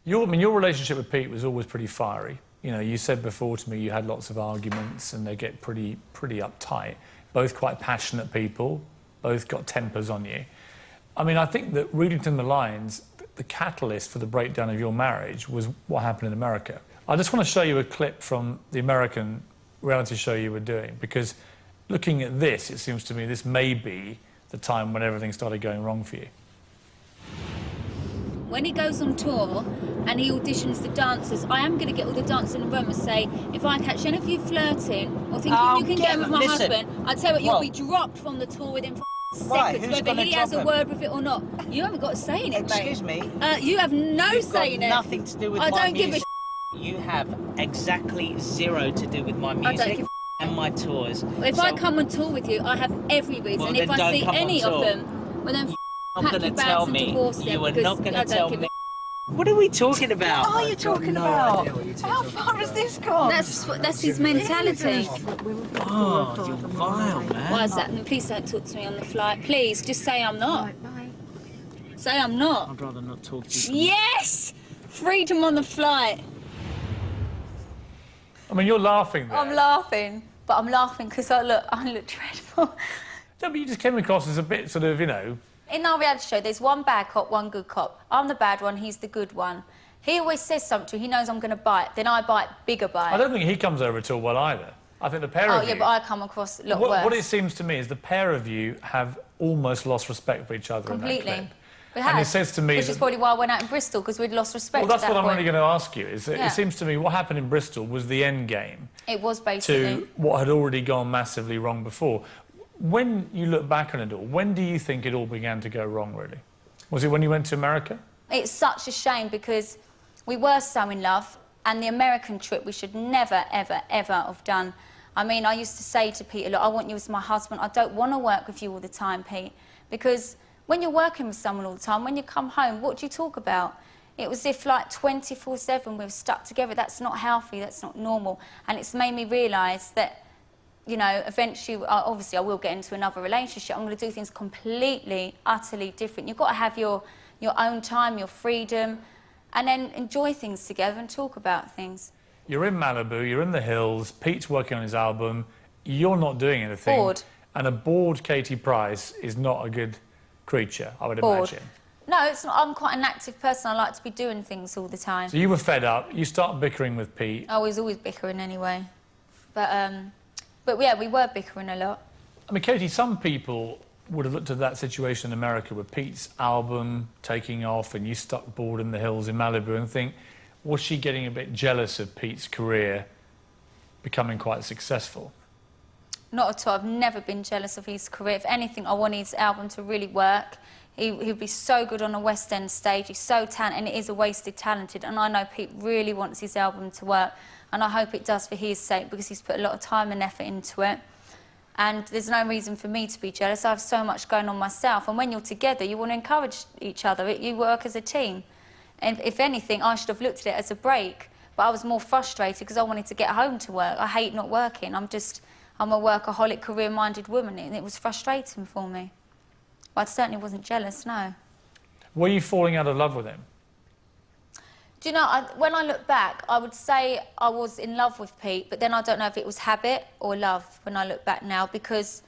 Your relationship with Pete was always pretty fiery. You know, you said before to me you had lots of arguments and they get pretty uptight. Both quite passionate people, both got tempers on you. I mean, I think that reading between the lines, the catalyst for the breakdown of your marriage was what happened in America. I just want to show you a clip from the American reality show you were doing, because looking at this, it seems to me this may be the time when everything started going wrong for you. When he goes on tour and he auditions the dancers, I am going to get all the dancers in the room and say, if I catch any of you flirting or thinking you can get with my husband, I tell you what, you'll be dropped from the tour within seconds, whether he has a word with it or not. You haven't got a say in it, mate. Excuse me? You have no say in it. Nothing to do with my music. You have exactly zero to do with my music and my tours. If I come on tour with you, I have every reason. Well, if I see any of them, well then not going to tell me. You are not going to tell me. What are we talking about? What are you talking about? How far has this gone? That's his mentality. Oh, you're vile, man. Why is that? No, please don't talk to me on the flight. Please, just say I'm not. Bye. Say I'm not. I'd rather not talk to you. Yes! Freedom on the flight. I mean, you're laughing there. I'm laughing, but I'm laughing because I look dreadful. No, but you just came across as a bit sort of, you know... In our reality show, there's one bad cop, one good cop. I'm the bad one, he's the good one. He always says something to me, he knows I'm going to bite, then I bite, bigger bite. I don't think he comes over at all well either. I think the pair of you... Oh, yeah, but I come across a lot worse. What it seems to me is the pair of you have almost lost respect for each other Completely. in that clip. We have. And it says to me... Which is probably why I went out in Bristol, because we'd lost respect Well, that's at that what I'm point. really going to ask you, is that it seems to me what happened in Bristol was the end game. It was basically. To what had already gone massively wrong before. When you look back on it all, when do you think it all began to go wrong, really? Was it when you went to America? It's such a shame because we were so in love, and the American trip we should never, ever, ever have done. I mean, I used to say to Pete, look, I want you as my husband. I don't want to work with you all the time, Pete, because when you're working with someone all the time, when you come home, what do you talk about? It was if, like, 24/7 we're stuck together. That's not healthy, that's not normal. And it's made me realise that, you know, eventually, obviously I will get into another relationship. I'm going to do things completely, utterly different. You've got to have your own time, your freedom, and then enjoy things together and talk about things. You're in Malibu, you're in the hills, Pete's working on his album, you're not doing anything. Bored. And a bored Katie Price is not a good creature, I would imagine. No, it's not. I'm quite an active person. I like to be doing things all the time. So you were fed up, you start bickering with Pete. I was always bickering anyway. But yeah, we were bickering a lot. I mean, Katie, some people would have looked at that situation in America with Pete's album taking off and you stuck bored in the hills in Malibu and think, was she getting a bit jealous of Pete's career becoming quite successful? Not at all. I've never been jealous of his career. If anything, I want his album to really work. He'd be so good on a West End stage. He's so talented, and it is a wasted talented. And I know Pete really wants his album to work, and I hope it does for his sake, because he's put a lot of time and effort into it. And there's no reason for me to be jealous. I have so much going on myself. And when you're together, you want to encourage each other. You work as a team. And if anything, I should have looked at it as a break. But I was more frustrated because I wanted to get home to work. I hate not working. I'm a workaholic, career-minded woman, and it was frustrating for me. But I certainly wasn't jealous, no. Were you falling out of love with him? Do you know, when I look back, I would say I was in love with Pete, but then I don't know if it was habit or love when I look back now, because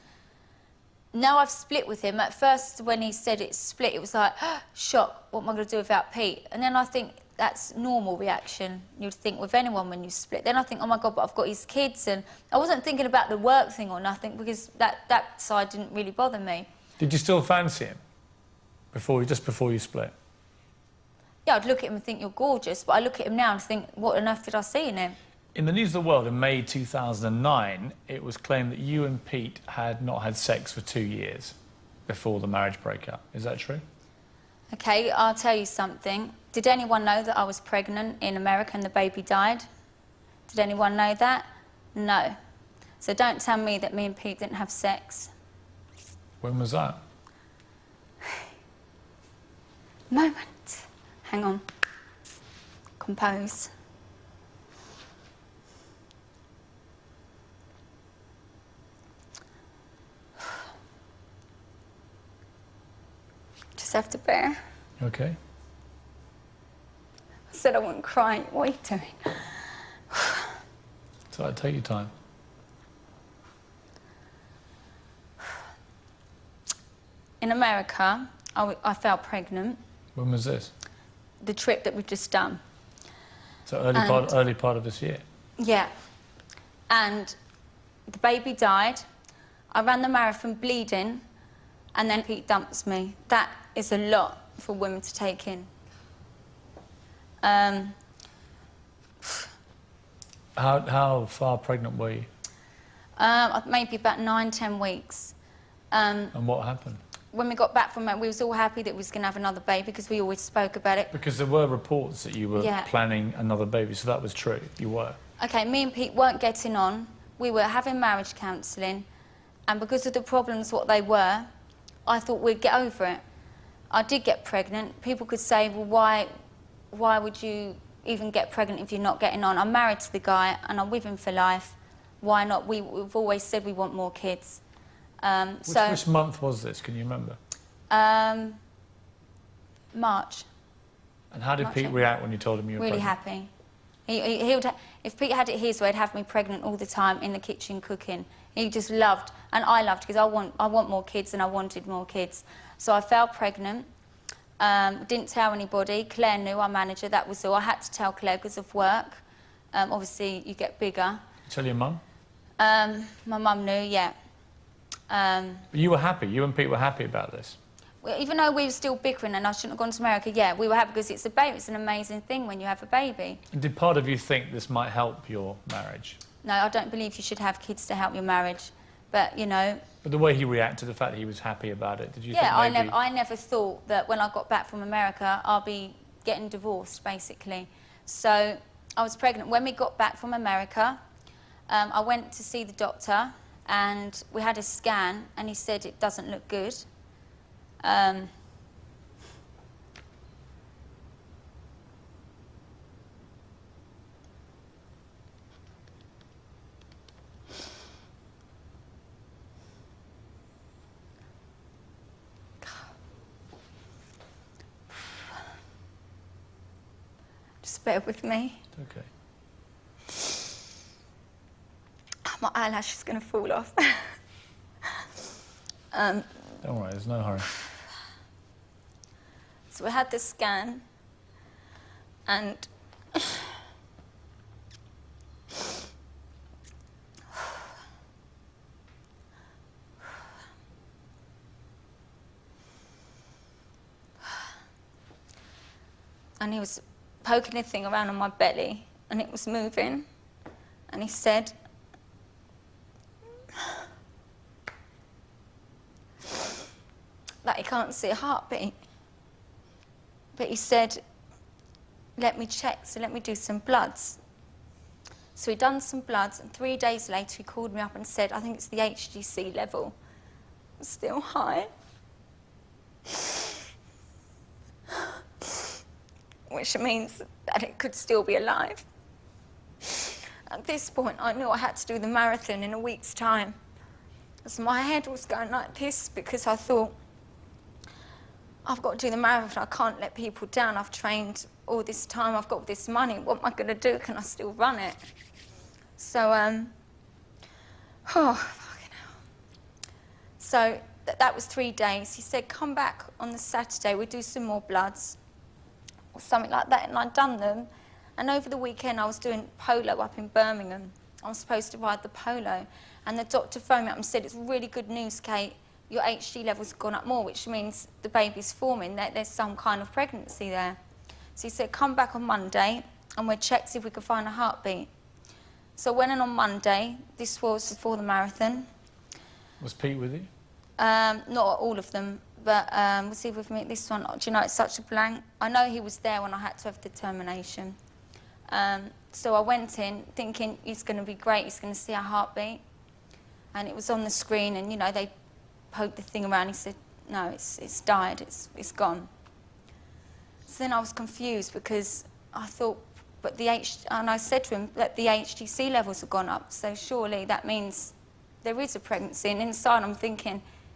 now I've split with him. At first, when he said it's split, it was like, shock, what am I going to do without Pete? And then I think that's normal reaction, you'd think, with anyone when you split. Then I think, oh my God, but I've got his kids, and I wasn't thinking about the work thing or nothing, because that side didn't really bother me. Did you still fancy him just before you split? Yeah, I'd look at him and think, you're gorgeous, but I look at him now and think, what on earth did I see in him? In the News of the World in May 2009, it was claimed that you and Pete had not had sex for 2 years before the marriage breakup. Is that true? OK, I'll tell you something. Did anyone know that I was pregnant in America and the baby died? Did anyone know that? No. So don't tell me that me and Pete didn't have sex. When was that? Moment. Hang on. Compose. Just have to bear. Okay. I was said I wouldn't cry. What are you doing? So take your time. In America, I fell pregnant. When was this? The trip that we've just done. So early part of this year? Yeah. And the baby died. I ran the marathon bleeding, and then Pete dumps me. That is a lot for women to take in. How far pregnant were you? Maybe about 9, 10 weeks. And what happened? When we got back from it, we was all happy that we was going to have another baby because we always spoke about it. Because there were reports that you were planning another baby, so that was true. You were. Okay, me and Pete weren't getting on. We were having marriage counselling, and because of the problems what they were, I thought we'd get over it. I did get pregnant. People could say, well, why would you even get pregnant if you're not getting on? I'm married to the guy and I'm with him for life. Why not? We've always said we want more kids. Which month was this? Can you remember? March. And how did Pete react when you told him you were really pregnant? Happy. If Pete had it his way, he'd have me pregnant all the time in the kitchen cooking. He just loved, and I loved, because I want more kids and I wanted more kids. So I fell pregnant. Didn't tell anybody. Claire knew, our manager, that was all. I had to tell Claire because of work. Obviously, you get bigger. You tell your mum? My mum knew, yeah. But you were happy? You and Pete were happy about this? Well, even though we were still bickering and I shouldn't have gone to America, yeah, we were happy because it's a baby. It's an amazing thing when you have a baby. And did part of you think this might help your marriage? No, I don't believe you should have kids to help your marriage. But, you know... But the way he reacted, the fact that he was happy about it, did you think maybe... I never thought that when I got back from America, I'll be getting divorced, basically. So I was pregnant. When we got back from America, I went to see the doctor and we had a scan and he said it doesn't look good. Just bear with me. Okay. My eyelash is going to fall off. Don't worry, there's no hurry. So we had the scan, and he was poking a thing around on my belly, and it was moving, and he said, that he can't see a heartbeat. But he said, let me check, so let me do some bloods. So he done some bloods, and 3 days later he called me up and said, I think it's the HGC level. It's still high. Which means that it could still be alive. At this point, I knew I had to do the marathon in a week's time. So my head was going like this because I thought, I've got to do the marathon, I can't let people down. I've trained all this time, I've got this money, what am I going to do? Can I still run it? So, oh, fucking hell. So that was 3 days. He said, come back on the Saturday, we'll do some more bloods, or something like that, and I'd done them. And over the weekend, I was doing polo up in Birmingham. I was supposed to ride the polo, and the doctor phoned me up and said, it's really good news, Kate. Your HG levels have gone up more, which means the baby's forming, that there's some kind of pregnancy there. So he said, come back on Monday and we'll check, see if we can find a heartbeat. So I went in on Monday. This was before the marathon. Was Pete with you? Not all of them, but was he with me at this one? Do you know, it's such a blank. I know he was there when I had to have determination. So I went in thinking he's going to be great, he's going to see our heartbeat. And it was on the screen and, you know, they poked the thing around. He said, no, it's died, it's gone. So then I was confused because I thought, but and I said to him that the HTC levels have gone up, so surely that means there is a pregnancy. And inside I'm thinking,